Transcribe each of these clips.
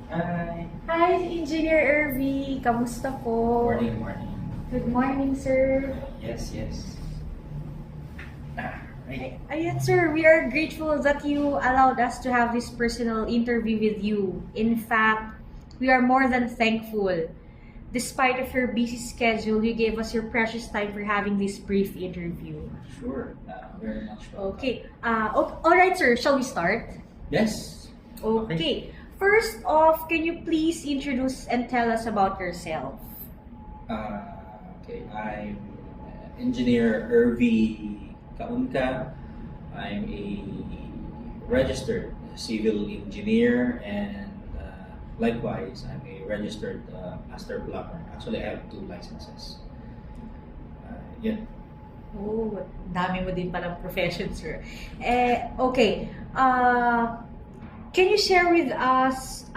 Hi. Hi, Engineer Irvi. Kamusta po? Morning. Good morning, sir. Yes. Right. Ayan, sir. We are grateful that you allowed us to have this personal interview with you. In fact, we are more than thankful. Despite of your busy schedule, you gave us your precious time for having this brief interview. Sure. Very much welcome. Okay. All right, sir. Shall we start? Yes. Okay. First off, can you please introduce and tell us about yourself? Okay. I'm Engineer Irvi Kaunka. I'm a registered civil engineer, and likewise, I'm a registered master plumber. Actually, I have two licenses. Yeah. Oh, dami mo din palang profession, sir. Okay. Can you share with us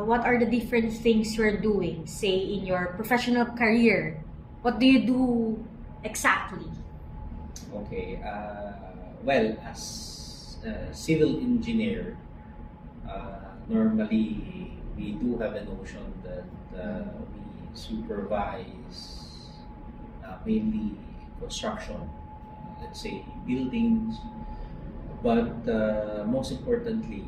what are the different things you're doing, say, in your professional career? What do you do exactly? Okay. Well, as a civil engineer, normally we do have a notion that we supervise mainly construction, let's say buildings, but most importantly,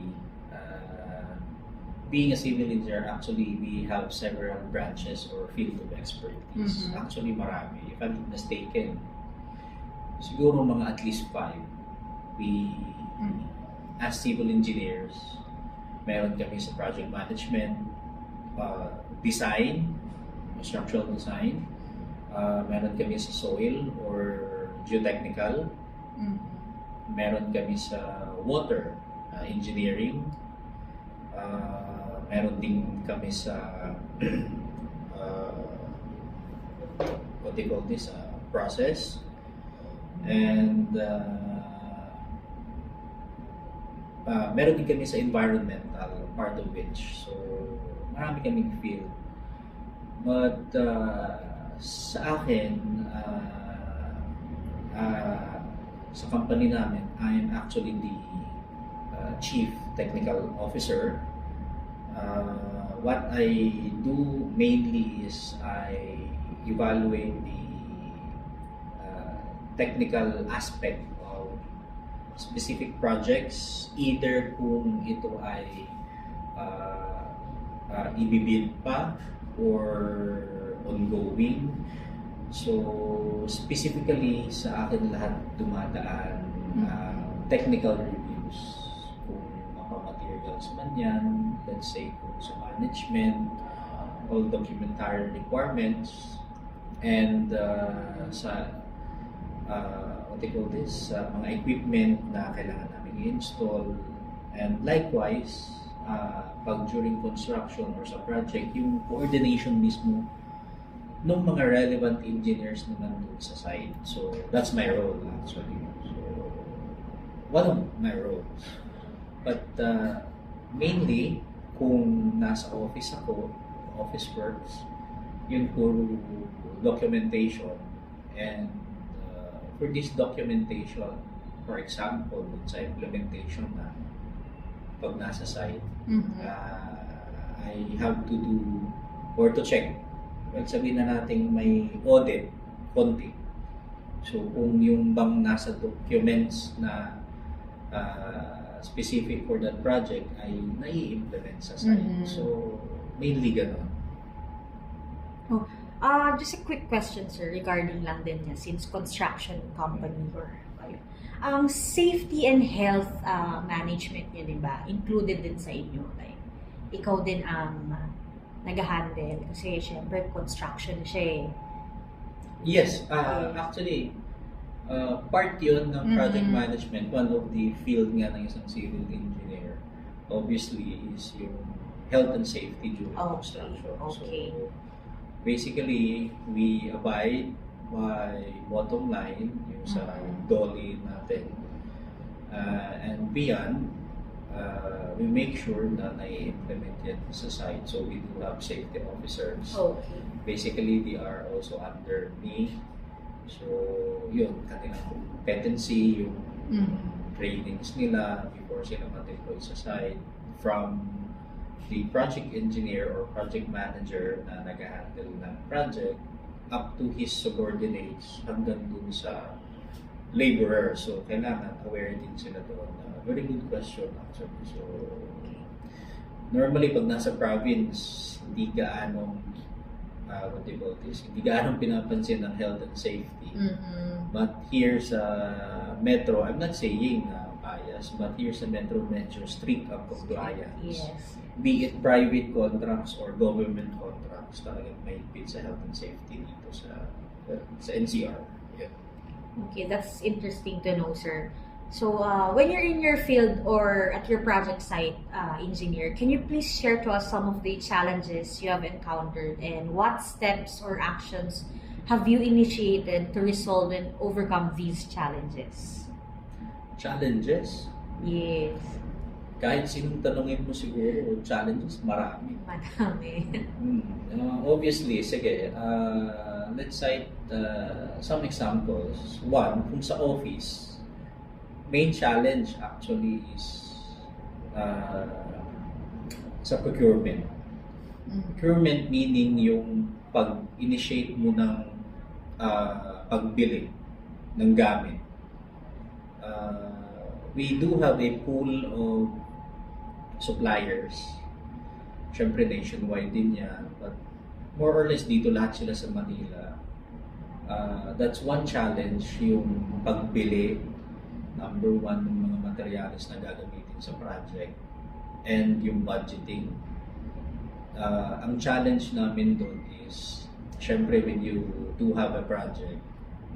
being a civil engineer, actually we have several branches or field of expertise. Mhm. Actually, marami. If I'm not mistaken, siguro mga at least five. We, as civil engineers, meron kami sa project management, design, structural design, meron kami sa soil or geotechnical, meron kami sa water engineering, meron din kami sa uh, what they call this, process, and meron din kami sa environmental part of which. So, marami kaming field. But sa akin, sa company namin, I'm actually the chief technical officer. What I do mainly is I evaluate the technical aspect of specific projects, either kung ito ay ibibid pa or ongoing. So, specifically sa akin lahat dumadaan technical reviews. Kung materials man yan, let's say kung sa management, all documentary requirements, and sa what they call this, mga equipment na kailangan namin i-install, and likewise, pag during construction or sa project, yung coordination mismo ng mga relevant engineers naman doon sa site. So, that's my role actually. So, one of my roles. But mainly, kung nasa office ako, office works, yun puro documentation. And for this documentation, for example, sa implementation na pag nasa site, I have to do or to check. Well, sabihin na natin may audit, konti. So, kung yung bang nasa documents na specific for that project ay nai-implement sa site. So, mainly ganun. Just a quick question, sir, regarding lang din niya, since construction company or safety and health management niyo, di ba? Included din sa inyo. Like, ikaw din ang nag-handle kasi syempre construction siya eh. Yes, actually, part yun ng project management. One of the field nga ng isang civil engineer, obviously, is yung health and safety during construction. Okay. So, basically, we abide by bottom line, yung sa DOLI natin. And beyond, we make sure na nai-implement yan sa site. So, we do have safety officers. Okay. Basically, they are also under me. So, yun, kanilang competency, yung trainings nila before sila ma-deploy sa site, from the project engineer or project manager na nag-handle ng project up to his subordinates hanggang dun sa laborer. So, kailangan aware din sila doon. Very good question actually. So, normally pag nasa province, hindi gaanong what do you call this? Hindi gaanong pinapansin ng health and safety. But here sa Metro, I'm not saying bias, but here sa Metro medyo strict ang compliance. Yes. Be it private contracts or government contracts, talagang may higpit sa health and safety dito sa NCR. Yeah. Okay, that's interesting to know, sir. So, when you're in your field or at your project site, engineer, can you please share to us some of the challenges you have encountered and what steps or actions have you initiated to resolve and overcome these challenges? Challenges? Yes. Kahit sinong tanongin mo siguro, challenges, marami. Madami. Obviously, sige, let's cite some examples. One, kung sa office, main challenge actually is sa procurement. Procurement meaning yung pag-initiate mo ng pagbili ng gamit. We do have a pool of suppliers. Siyempre nationwide din yan, but more or less dito lahat sila sa Manila. That's one challenge, yung pagbili, number one, ng mga materials na gagamitin sa project, and yung budgeting. Ang challenge namin doon is, syempre when you do have a project,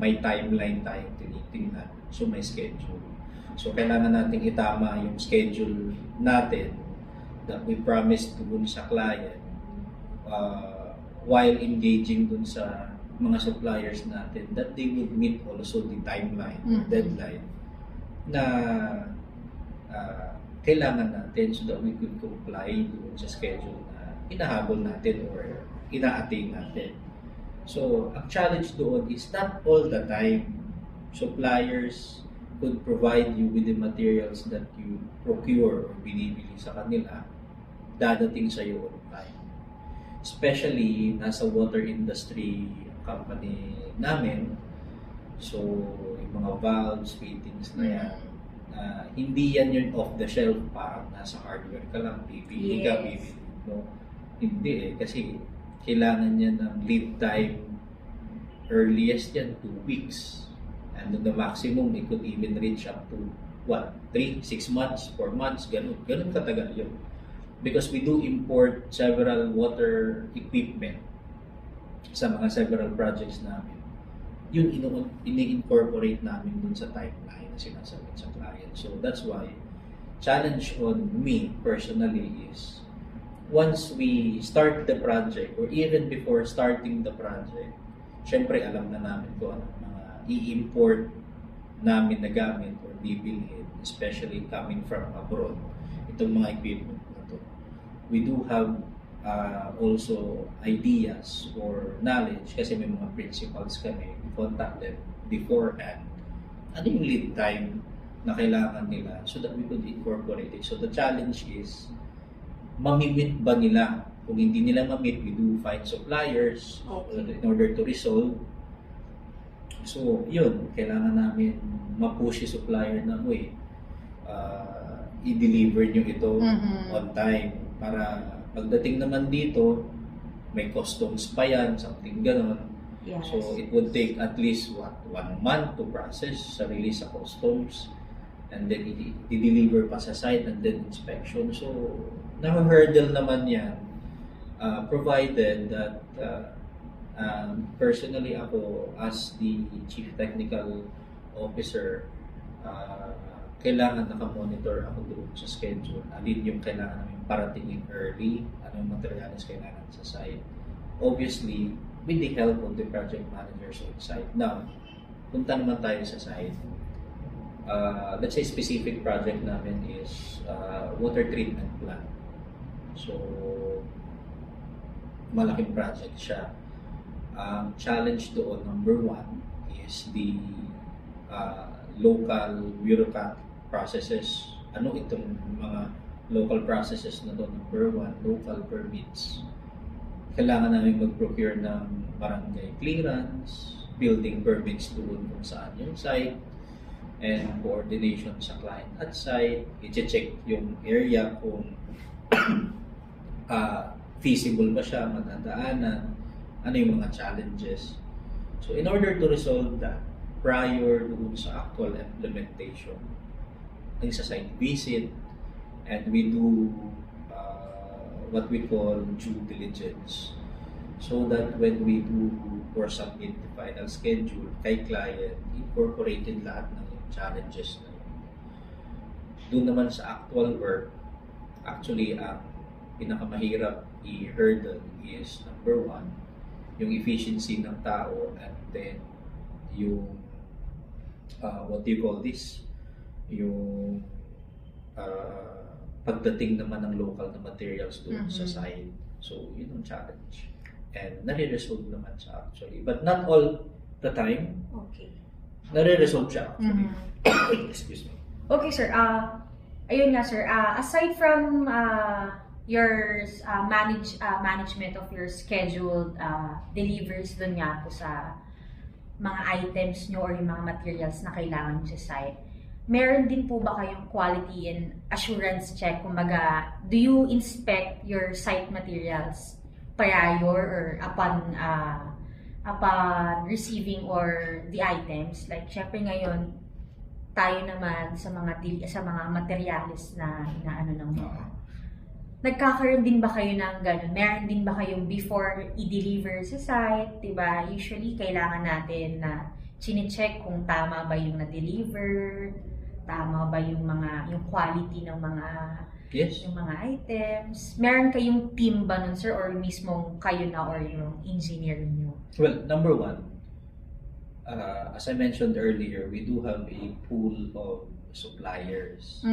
may timeline tayong tinitingnan, so may schedule. So kailangan nating itama yung schedule natin that we promised dun sa client while engaging dun sa mga suppliers natin that they would meet also the timeline, deadline na kailangan natin so that we could comply dun sa schedule na hinahabol natin or ina-attain natin. So, ang challenge doon is not all the time suppliers could provide you with the materials that you procure or binibili sa kanila dadating sa iyo on time. Especially nasa water industry company namin, so yung mga valves, fittings na yan, hindi yan yung off-the-shelf parang nasa hardware ka lang, bibili ka, bibili mo. Hindi kasi kailangan niya ng lead time, earliest yan, 2 weeks. And the maximum, it could even reach up to, 3, 6 months, 4 months, ganun katagal yun. Because we do import several water equipment sa mga several projects namin. Yun ini-incorporate namin dun sa timeline na sinasabi sa client. So that's why challenge on me personally is once we start the project or even before starting the project, syempre alam na namin kung ano mga i-import namin na gamit or bibilhin, especially coming from abroad, itong mga equipment na to. We do have also ideas or knowledge kasi may mga principals kami, we contact them beforehand. Ano yung lead time na kailangan nila so that we could incorporate it. So the challenge is, mamimit ba nila? Kung hindi nila mamit, we do find suppliers in order to resolve. So yun, kailangan namin ma-push yung supplier na i-deliver nyo ito on time para pagdating naman dito, may customs pa yan, something gano'n. Yes. So, it would take at least 1 month to process sa release sa customs and then i-deliver pa sa site and then inspection. So, na-hurdle naman yan provided that personally ako as the Chief Technical Officer, kailangan nakamonitor ako doon sa schedule. Alin yung kailangan namin paratingin early, anong materials kailangan sa site. Obviously, with the help of the project managers on site. Now, punta naman tayo sa site. Let's say specific project namin is water treatment plant. So, malaking project siya. Challenge doon, number 1, is the local bureaucratic processes. Ano itong mga Local processes na to, number one, local permits. Kailangan namin mag-procure ng barangay clearance, building permits doon kung saan yung site, and coordination sa client at site. I-check yung area kung feasible ba siya, matadaanan, ano yung mga challenges. So in order to resolve that, prior doon sa actual implementation, sa site visit, and we do what we call due diligence. So that when we do or submit the final schedule kay client, incorporated lahat ng challenges na yun. Doon naman sa actual work, actually, ang pinakamahirap i-hurdle is number one, yung efficiency ng tao, and then yung what do you call this? Yung pagdating naman ng local na materials doon sa site. So, yun ang challenge. And nare-resolve naman siya actually. But not all the time. Okay. Nare-resolve siya actually. Excuse me. Okay, sir. Ayun nga, sir. Aside from your management of your scheduled deliveries doon nga po sa mga items nyo or yung mga materials na kailangan nyo sa site, meron din po ba kayong quality and assurance check? Kumbaga, do you inspect your site materials prior or upon receiving or the items? Like, syempre ngayon, tayo naman sa mga materials na ano ng mga. Nagkakaroon din ba kayo ng ganun? Meron din ba kayong before i-deliver sa site? Diba? Usually, kailangan natin na chine-check kung tama ba yung na-deliver, tama ba yung quality ng mga yung mga items. Meron kayong team ba nun, sir, or mismong kayo na or yung engineer niyo? Well, number one, as I mentioned earlier, we do have a pool of suppliers.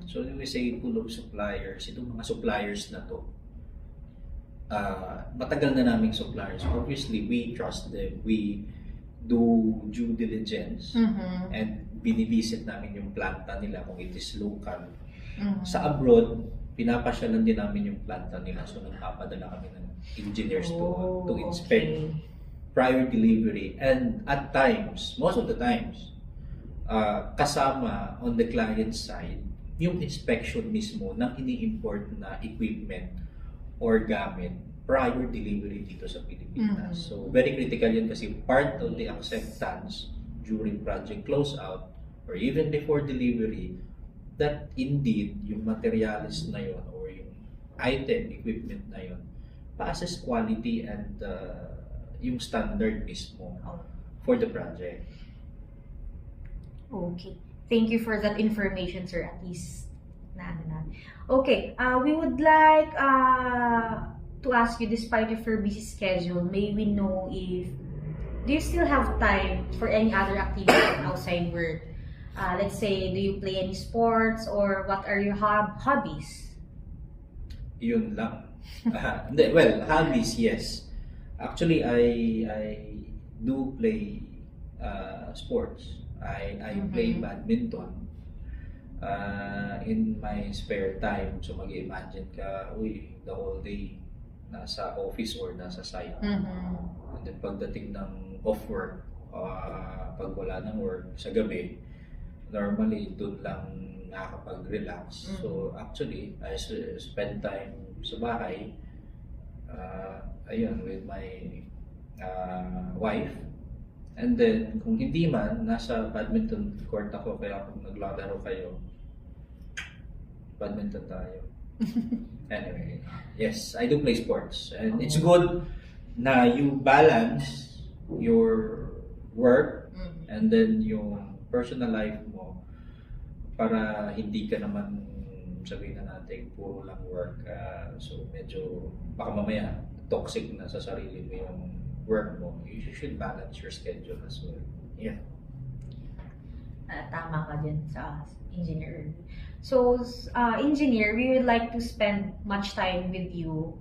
So when we say pool of suppliers, itong mga suppliers na to, matagal na naming suppliers. Obviously, we trust them. We do due diligence and binivisit namin yung planta nila kung it is local. Sa abroad, pinapasyalan din namin yung planta nila. So nagpapadala kami ng engineers to inspect prior delivery. And at times, most of the times, kasama on the client side yung inspection mismo ng ini-import na equipment or gamit prior delivery dito sa Pilipinas. So very critical yun kasi part of the acceptance during project closeout or even before delivery that indeed yung materials na yun or yung item, equipment na yun passes quality and yung standard mismo for the project. Okay. Thank you for that information, sir. At least, Okay. We would like to ask you, despite your busy schedule, may we know if do you still have time for any other activity outside work? Let's say, do you play any sports or what are your hobbies? Yun lang. Well, hobbies, yes. Actually, I do play sports. I play badminton in my spare time. So mag-imagine ka, the whole day nasa office or nasa site. And then pagdating ng off work, pag wala ng work sa gabi, normally doon lang nakakapag-relax. So actually, I spend time sa bahay, with my wife. And then, kung hindi man, nasa badminton court ako, kaya kung naglalaro kayo, badminton tayo. Anyway, yes, I do play sports. And it's good na you balance your work and then yung personal life mo para hindi ka naman sabihin na natin puro lang work. So medyo baka mamaya toxic na sa sarili mo yung work mo. You should balance your schedule as well. Yeah. Tama ka dyan sa engineer. So, engineer, we would like to spend much time with you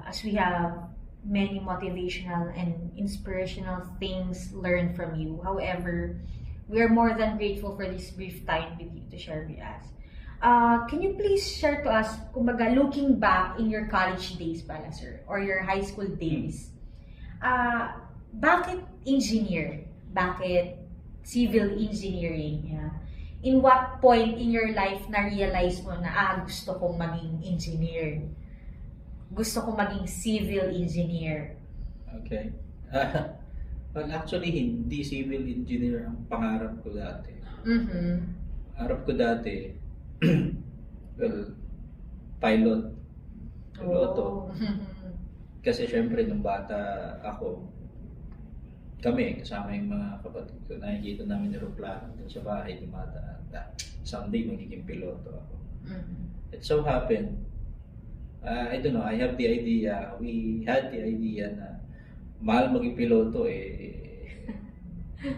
as we have many motivational and inspirational things learned from you. However, we are more than grateful for this brief time with you to share with us. Can you please share to us, kumbaga, looking back in your college days pala, sir, or your high school days, bakit engineer? Bakit civil engineering? Yeah. In what point in your life na-realize mo na, gusto kong maging engineer? Gusto kong maging civil engineer? Okay. Well, actually, hindi civil engineer ang pangarap ko dati. Mm-hmm. Pangarap ko dati, well, pilot. Piloto. Oh. Kasi syempre, nung bata ako, kami, kasama yung mga kapatid ko, nakikita namin aeroplano dun sa bahay, dumadaan. Someday, magiging piloto ako. Mm-hmm. It so happened, I don't know, I have the idea, we had the idea na mahal maging piloto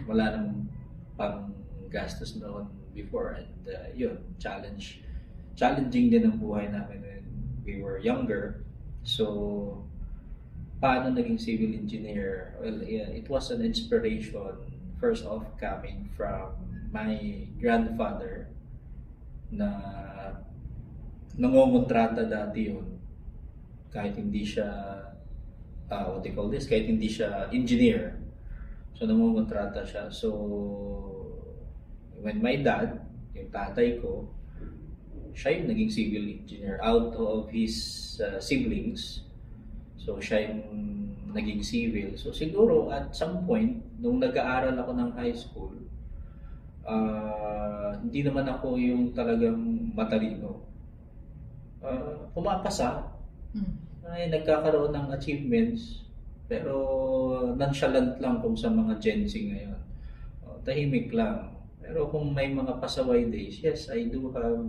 wala namang pang gastos noon before, and yun, challenging din ang buhay namin when we were younger. So, paano naging civil engineer? Well, yeah, it was an inspiration, first off, coming from my grandfather na nangongontrata dati yun. Kahit hindi siya, what they call this, kahit hindi siya engineer. So, nangongontrata siya. So, when my dad, yung tatay ko, siya yung naging civil engineer out of his siblings. So, siya yung naging civil. So, siguro at some point, nung nag-aaral ako ng high school, hindi naman ako yung talagang matalino. Pumapasa, ay nagkakaroon ng achievements, pero nonchalant lang kung sa mga Gen Z ngayon. Tahimik lang. Pero kung may mga pasaway days, yes, I do have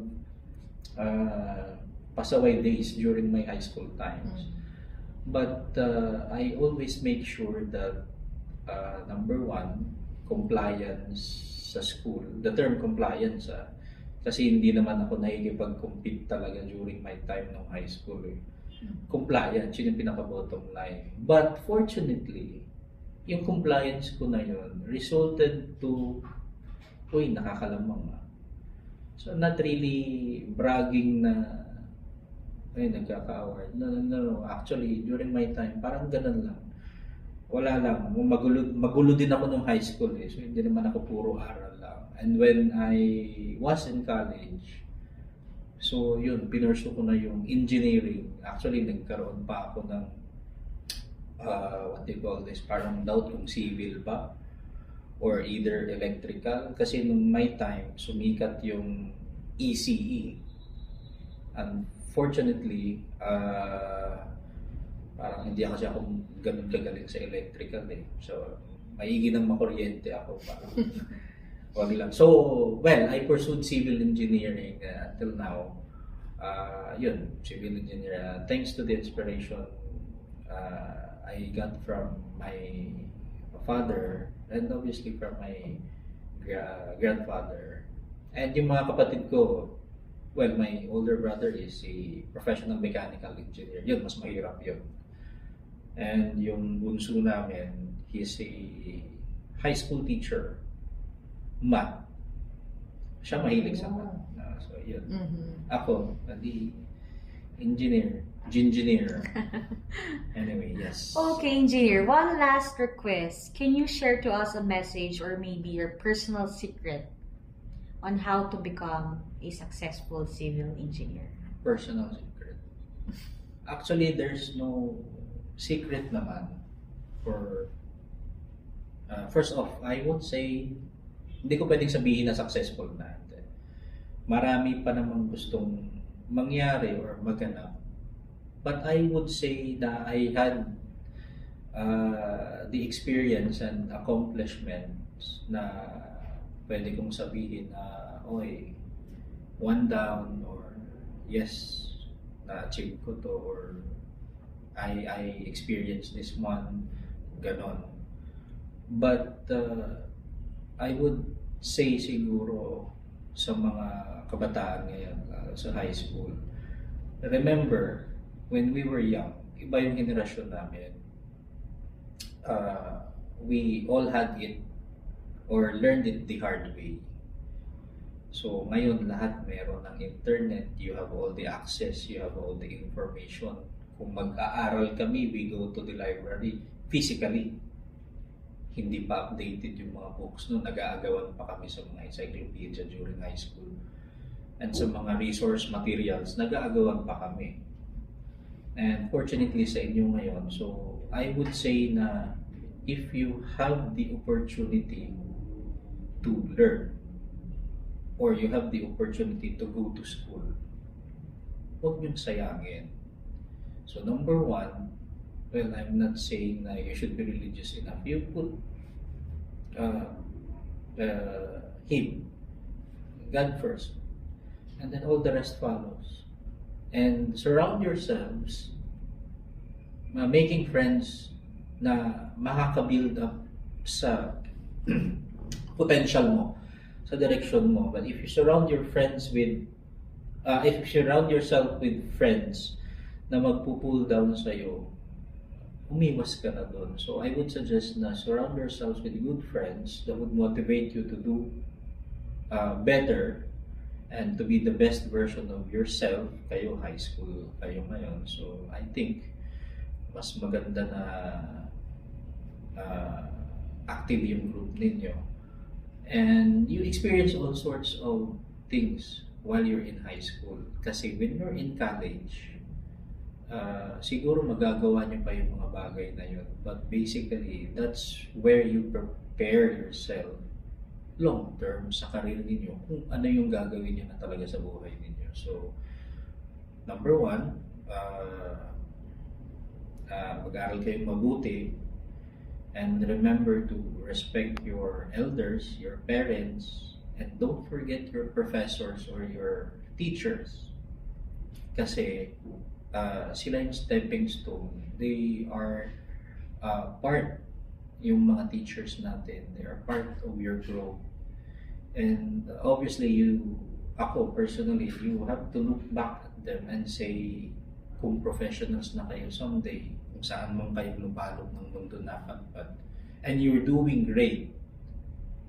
pasaway days during my high school times. But I always make sure that number one, compliance sa school. The term compliance, kasi hindi naman ako nakikipag-compete talaga during my time ng high school. Compliance, yun yung pinaka-bottom line. But fortunately, yung compliance ko na yun resulted to, nakakalamang. So not really bragging na nagkaka-award. No. Actually, during my time, parang ganun lang. Wala lang. Magulo din ako nung high school So hindi naman ako puro aral lang. And when I was in college, so yun, pinursu ko na yung engineering. Actually, nagkaroon pa ako ng what they call this, parang doubt kung civil ba or either electrical. Kasi nung my time, sumikat yung ECE. Unfortunately, parang hindi kasi ako ganun kagaling sa electrical So, maigi nang makuryente ako. Parang wag lang. So, well, I pursued civil engineering until now. Yun, civil engineer. Thanks to the inspiration I got from my father and obviously from my grandfather. And yung mga kapatid ko, well, my older brother is a professional mechanical engineer. Yun, mas mahirap yun. And yung bunso namin, he's a high school teacher. Math. Siya mahilig sa math. So, yun. Ako, the engineer. Anyway, yes. Okay, engineer. One last request. Can you share to us a message or maybe your personal secret on how to become a successful civil engineer? Personal secret. Actually, there's no secret naman for first off, I would say hindi ko pwedeng sabihin na successful na. Marami pa namang gustong mangyari or maganap. But I would say na I had the experience and accomplishments na pwede kong sabihin na, one down or yes, na-achieve ko to or I experienced this one, ganon. But I would say siguro sa mga kabataan ngayon sa high school, remember, when we were young, iba yung henerasyon namin. We all had it or learned it the hard way. So ngayon lahat meron ng internet, you have all the access, you have all the information. Kung mag-aaral kami, we go to the library physically. Hindi pa updated yung mga books noon, nag-aagawan pa kami sa mga encyclopedia during high school. And sa mga resource materials, nag-aagawan pa kami. And fortunately sa inyo ngayon, so I would say na if you have the opportunity to learn, or you have the opportunity to go to school, huwag niyong sayangin. So number one, well, I'm not saying na you should be religious enough. You put Him, God first, and then all the rest follows. And surround yourselves, making friends na makaka-build up sa potential mo, sa direction mo. But if you surround your friends with, if you surround yourself with friends na magpo-pull down sa'yo, umiwas ka na doon. So I would suggest na surround yourselves with good friends that would motivate you to do better and to be the best version of yourself. Kayo high school, kayo ngayon. So I think mas maganda na active yung group ninyo. And you experience all sorts of things while you're in high school. Kasi when you're in college, siguro magagawa niyo pa yung mga bagay na yun. But basically, that's where you prepare yourself long term sa career ninyo, kung ano yung gagawin niyo na talaga sa buhay ninyo. So, number one, mag-aaral kayo mabuti, and remember to respect your elders, your parents, and don't forget your professors or your teachers. Kasi sila yung stepping stone. They are part, yung mga teachers natin, they are part of your growth. And obviously, ako personally, you have to look back at them and say, kung professionals na kayo someday, kung saan man kayo lubalog ng mundo na pagpad, and you're doing great,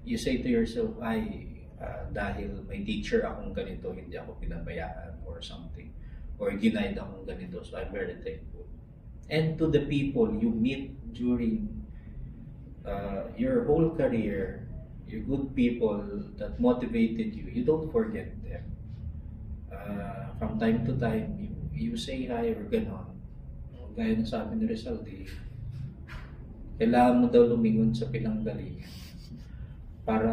you say to yourself, dahil may teacher akong ganito, hindi ako pinabayaan or something, or ginaid akong ganito, so I'm very thankful. And to the people you meet during your whole career, your good people that motivated you don't forget them. From time to time, you say hi or ganon. Gaya na sabi ni Rizal, kailangan mo daw lumingon sa pinanggalingan para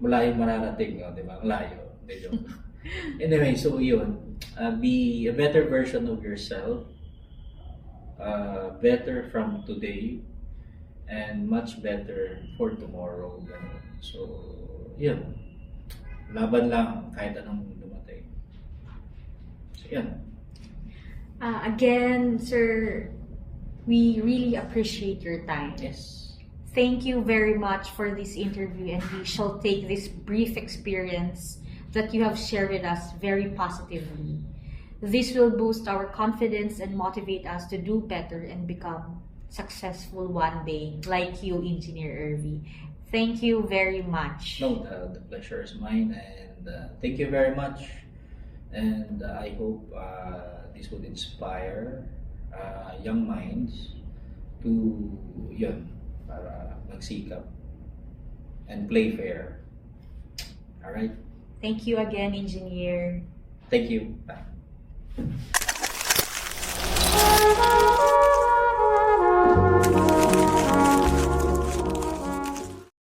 malayo mararating, di ba? Layo. Anyway, so yun. Be a better version of yourself, better from today, and much better for tomorrow. So, yun. Laban lang kahit anong dumating. So, yun. Again, sir, we really appreciate your time. Yes. Thank you very much for this interview, and we shall take this brief experience that you have shared with us very positively. This will boost our confidence and motivate us to do better and become successful one day, like you, Engineer Irvi. Thank you very much. No, the pleasure is mine, and thank you very much. And I hope this would inspire young minds to para magsikap and play fair. All right. Thank you again, Engineer. Thank you. Bye.